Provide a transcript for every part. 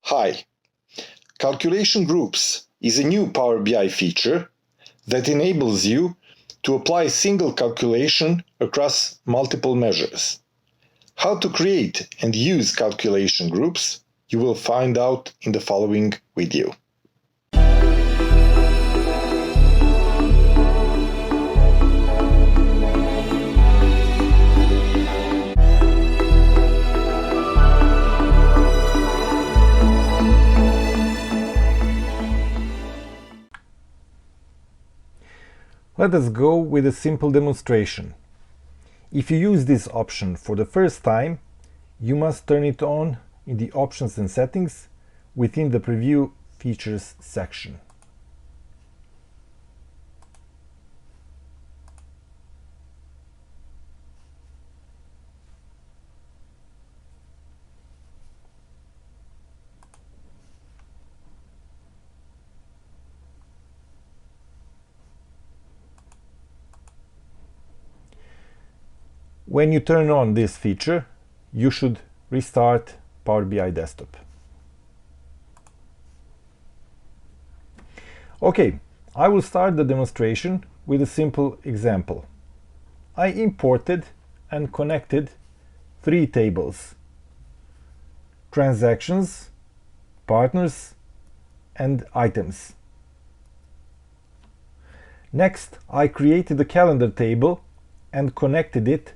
Hi, Calculation Groups is a new Power BI feature that enables you to apply a single calculation across multiple measures. How to create and use calculation groups you will find out in the following video. Let us go with a simple demonstration. If you use this option for the first time, you must turn it on in the Options and Settings within the Preview Features section. When you turn on this feature, you should restart Power BI Desktop. Okay, I will start the demonstration with a simple example. I imported and connected three tables: transactions, partners, and items. Next, I created a calendar table and connected it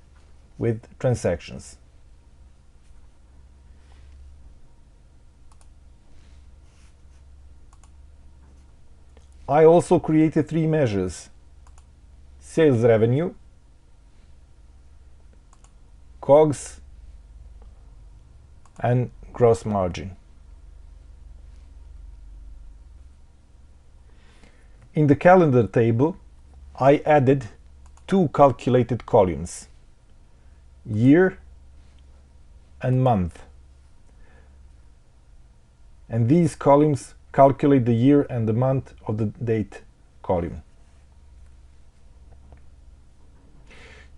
with transactions. I also created three measures: sales revenue, COGS, and gross margin. In the calendar table, I added two calculated columns: year and month. And these columns calculate the year and the month of the date column.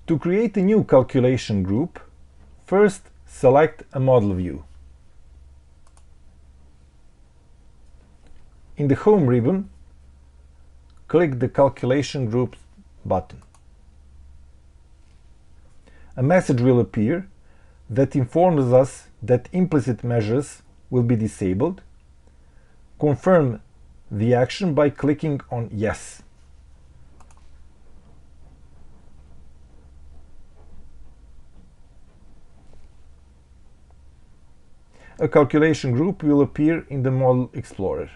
To create a new calculation group, first select a model view. In the Home ribbon, click the Calculation Groups button. A message will appear that informs us that implicit measures will be disabled. Confirm the action by clicking on Yes. A calculation group will appear in the Model Explorer.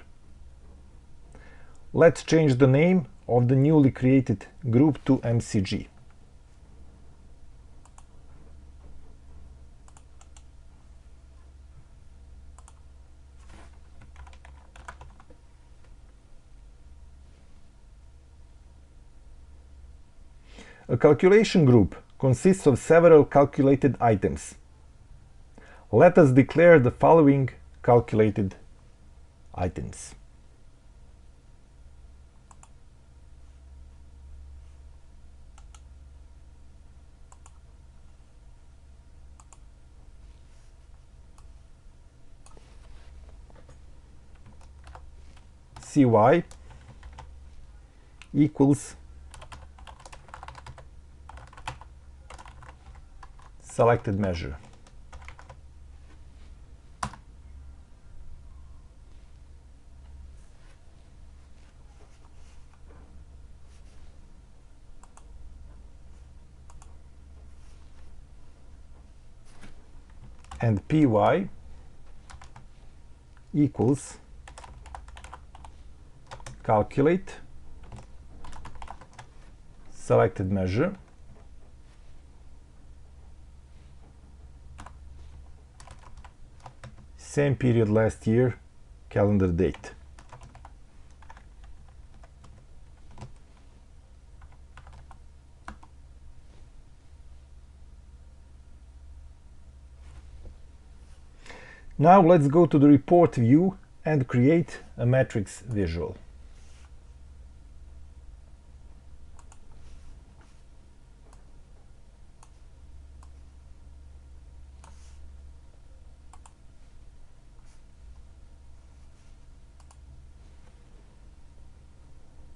Let's change the name of the newly created group to MCG. A calculation group consists of several calculated items. Let us declare the following calculated items. CY equals selected measure. And PY equals calculate selected measure same period last year, calendar date. Now let's go to the report view and create a matrix visual.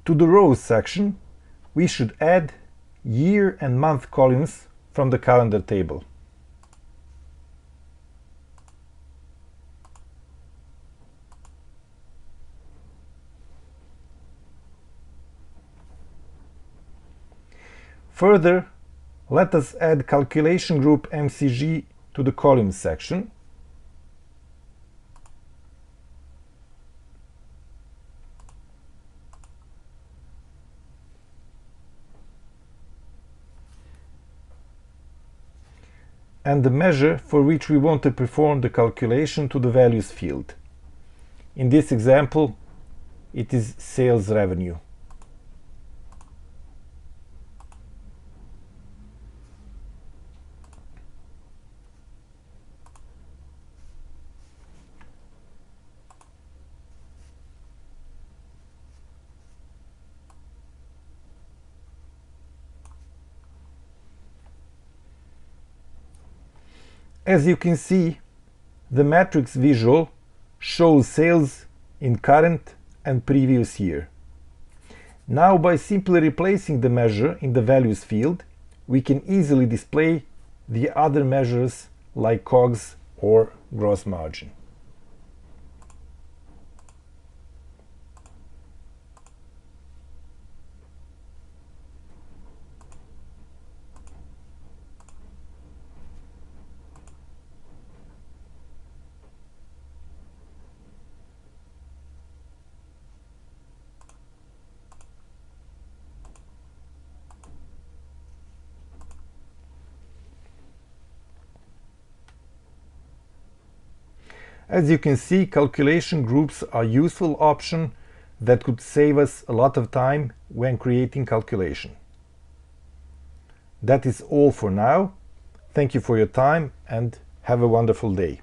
To the rows section, we should add year and month columns from the calendar table. Further, let us add calculation group MCG to the columns section. And the measure for which we want to perform the calculation to the values field. In this example, it is sales revenue. As you can see, the matrix visual shows sales in current and previous year. Now, by simply replacing the measure in the values field, we can easily display the other measures like COGS or gross margin. As you can see, calculation groups are a useful option that could save us a lot of time when creating calculation. That is all for now. Thank you for your time and have a wonderful day.